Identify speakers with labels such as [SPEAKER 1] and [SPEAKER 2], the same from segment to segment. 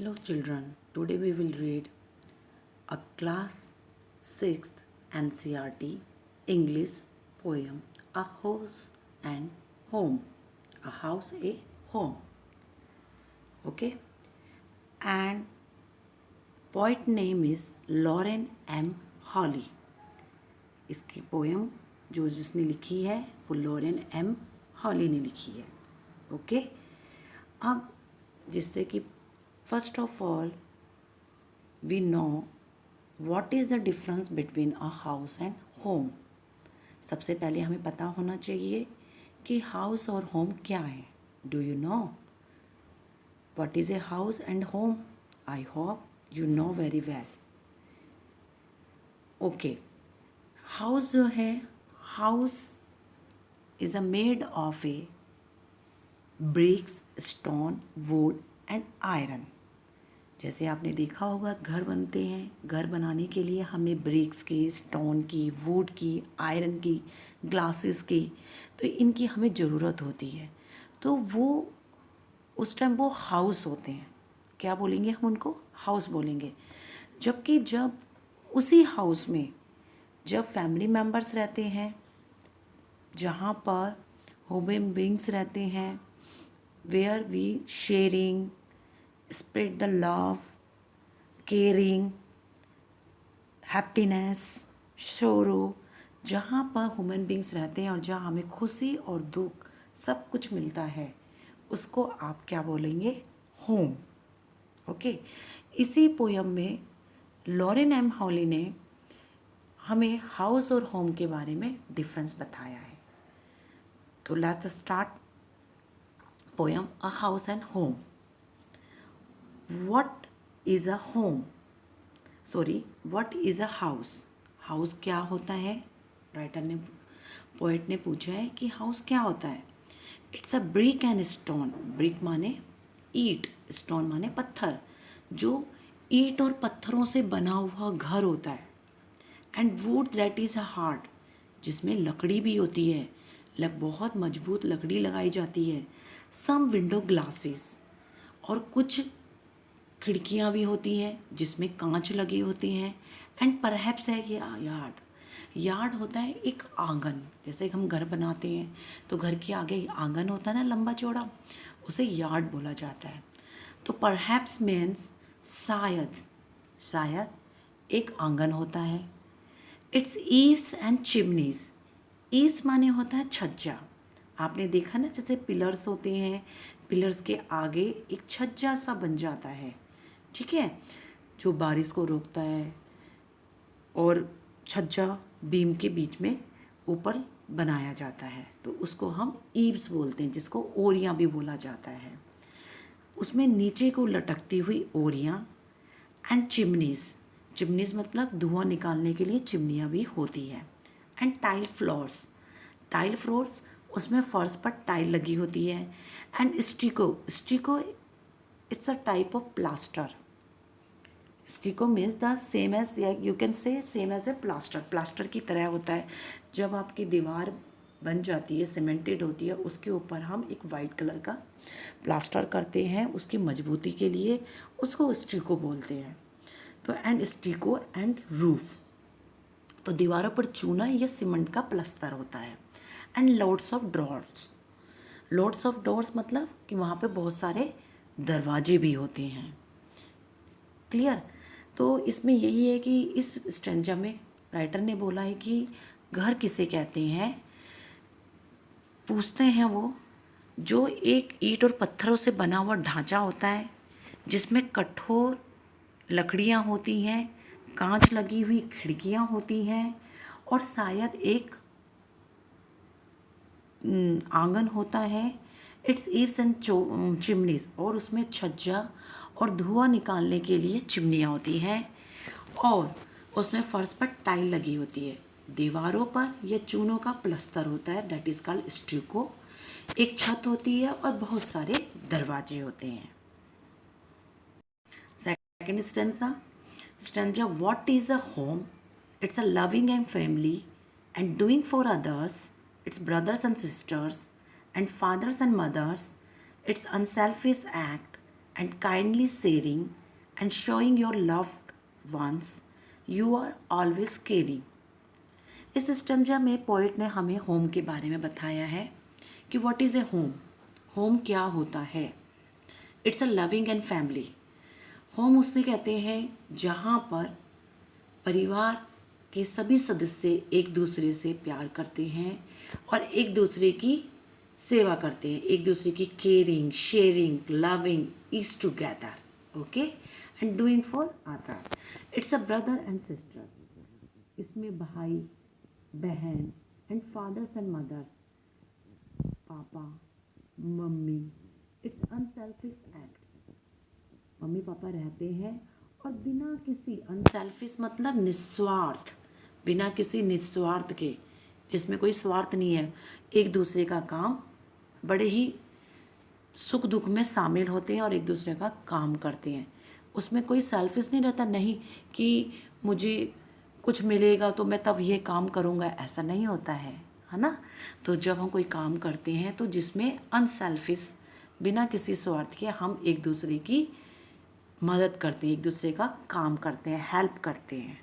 [SPEAKER 1] Hello children, today we will read a class 6th NCRT English poem A House and Home. A house, a home. Okay? And poet name is Lauren M. Hawley. इसकी poem जिसने लिखी है वो Lauren M हॉली ने लिखी है. Okay, अब जिससे कि first of all we know what is the difference between a house and home. सबसे पहले हमें पता होना चाहिए कि हाउस और होम क्या है. Do you know what is a house and home? I hope you know very well. Okay, house जो है, house is a made of a bricks, stone, wood and iron. जैसे आपने देखा होगा घर बनते हैं, घर बनाने के लिए हमें ब्रिक्स की, स्टोन की, वुड की, आयरन की, ग्लासेस की, तो इनकी हमें ज़रूरत होती है. तो वो उस टाइम वो हाउस होते हैं. क्या बोलेंगे हम उनको? हाउस बोलेंगे. जबकि जब उसी हाउस में जब फैमिली मेम्बर्स रहते हैं, जहाँ पर ह्यूमन बींग्स रहते हैं, where we sharing, spread the love, caring, happiness, शोरो, जहाँ पर ह्यूमन बींग्स रहते हैं और जहाँ हमें खुशी और दुख सब कुछ मिलता है, उसको आप क्या बोलेंगे? होम. ओके, इसी पोयम में लॉरेन एम हॉली ने हमें हाउस और होम के बारे में डिफरेंस बताया है. तो let's start poem a house and home. What is a home? Sorry, what is a house? House क्या होता है? राइटर ने, पोएट ने पूछा है कि हाउस क्या होता है. It's a brick and stone. Brick माने ईट, स्टोन माने पत्थर. जो ईट और पत्थरों से बना हुआ घर होता है. And would that is a hard, जिसमें लकड़ी भी होती है, बहुत मजबूत लकड़ी लगाई जाती है. सम विंडो ग्लासेस, और कुछ खिड़कियाँ भी होती हैं जिसमें कांच लगे होते हैं. एंड परहैप्स है ये यार्ड. यार्ड होता है एक आंगन. जैसे हम घर बनाते हैं तो घर के आगे आंगन होता है ना, लंबा चौड़ा, उसे यार्ड बोला जाता है. तो परहैप्स मीन्स शायद, शायद एक आंगन होता है. It's eaves and chimneys. Eaves माने होता है छज्जा. आपने देखा ना, जैसे पिलर्स होते हैं, पिलर्स के आगे एक छज्जा सा बन जाता है, ठीक है, जो बारिश को रोकता है. और छज्जा बीम के बीच में ऊपर बनाया जाता है, तो उसको हम ईव्स बोलते हैं, जिसको ओरियाँ भी बोला जाता है. उसमें नीचे को लटकती हुई ओरियाँ. एंड चिमनीज, चिमनीज मतलब धुआं निकालने के लिए चिमनियाँ भी होती है. And tile floors, tile floors, उसमें फर्श पर टाइल लगी होती है. And stucco, stucco it's a type of plaster. Stucco means the same as, you can say same as a plaster. Plaster की तरह होता है. जब आपकी दीवार बन जाती है, सीमेंटेड होती है, उसके ऊपर हम एक वाइट कलर का प्लास्टर करते हैं उसकी मजबूती के लिए, उसको स्टिको बोलते हैं. तो एंड स्टिको एंड रूफ, तो दीवारों पर चूना या सीमेंट का प्लास्टर होता है. And lots of doors, lots of doors मतलब कि वहाँ पे बहुत सारे दरवाजे भी होते हैं. क्लियर? तो इसमें यही है कि इस स्टेंजा में राइटर ने बोला है कि घर किसे कहते हैं. पूछते हैं वो जो एक ईंट और पत्थरों से बना हुआ ढांचा होता है, जिसमें कठोर लकड़ियाँ होती हैं, कांच लगी हुई खिड़कियाँ होती हैं, और शायद एक आंगन होता है. इट्स ईव्स एंड चिमनीज, और उसमें छज्जा और धुआं निकालने के लिए चिमनियाँ होती हैं. और उसमें फर्श पर टाइल लगी होती है. दीवारों पर यह चूनों का प्लस्तर होता है, दैट इज़ कॉल्ड स्टूको. एक छत होती है और बहुत सारे दरवाजे होते हैं. Second stanza, what is a home? It's a loving and family and doing for others. It's brothers and sisters and fathers and mothers. It's unselfish act and kindly sharing and showing your loved ones you are always caring. इस stanza में poet ने हमें home के बारे में बताया है कि what is A home. Home क्या होता है. It's a loving and family. Home उससे कहते हैं जहाँ पर परिवार के सभी सदस्य एक दूसरे से प्यार करते हैं और एक दूसरे की सेवा करते हैं, एक दूसरे की caring, sharing, loving is together. Okay, and doing for other. It's a brother and sister. इसमें भाई बहन एंड फादर्स एंड मदर्स, पापा मम्मी. It's unselfish act. मम्मी पापा रहते हैं और बिना किसी, अनसेल्फिश मतलब निस्वार्थ, बिना किसी निस्वार्थ के, जिसमें कोई स्वार्थ नहीं है, एक दूसरे का काम बड़े ही सुख दुख में शामिल होते हैं और एक दूसरे का काम करते हैं. उसमें कोई सेल्फिश नहीं रहता, नहीं कि मुझे कुछ मिलेगा तो मैं तब ये काम करूँगा, ऐसा नहीं होता है ना. तो जब हम कोई काम करते हैं तो जिसमें अनसेल्फिश, बिना किसी स्वार्थ के हम एक दूसरे की मदद करते हैं, एक दूसरे का काम करते हैं, हेल्प करते हैं.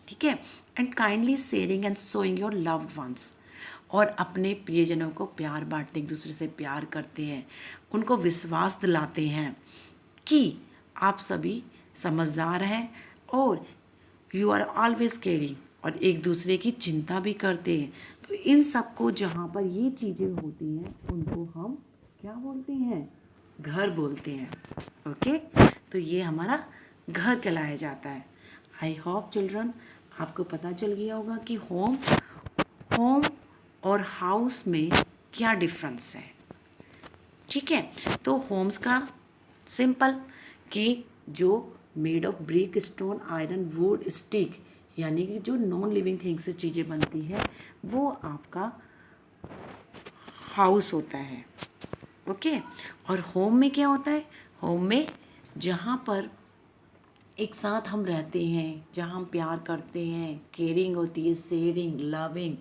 [SPEAKER 1] ठीक है. And kindly sharing and showing your loved ones. और अपने प्रियजनों को प्यार बांटते, एक दूसरे से प्यार करते हैं, उनको विश्वास दिलाते हैं कि आप सभी समझदार हैं और यू आर ऑलवेज केयरिंग, और एक दूसरे की चिंता भी करते हैं. तो इन सबको जहाँ पर ये चीज़ें होती हैं उनको हम क्या बोलते हैं, घर बोलते हैं. ओके, तो ये हमारा घर कहलाया जाता है. आई होप चिल्ड्रन आपको पता चल गया होगा कि होम होम और हाउस में क्या डिफरेंस है. ठीक है. तो होम्स का सिंपल कि जो made of brick stone iron would stick, यानी कि जो नॉन लिविंग थिंग से चीज़ें बनती है वो आपका हाउस होता है. ओके. और होम में क्या होता है, होम में जहाँ पर एक साथ हम रहते हैं, जहाँ हम प्यार करते हैं, केयरिंग होती है, शेयरिंग, लविंग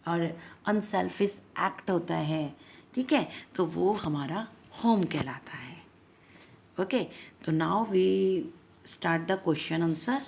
[SPEAKER 1] और अनसेल्फिश एक्ट होता है. ठीक है. तो वो हमारा होम कहलाता है. ओके. तो now we start the question answer.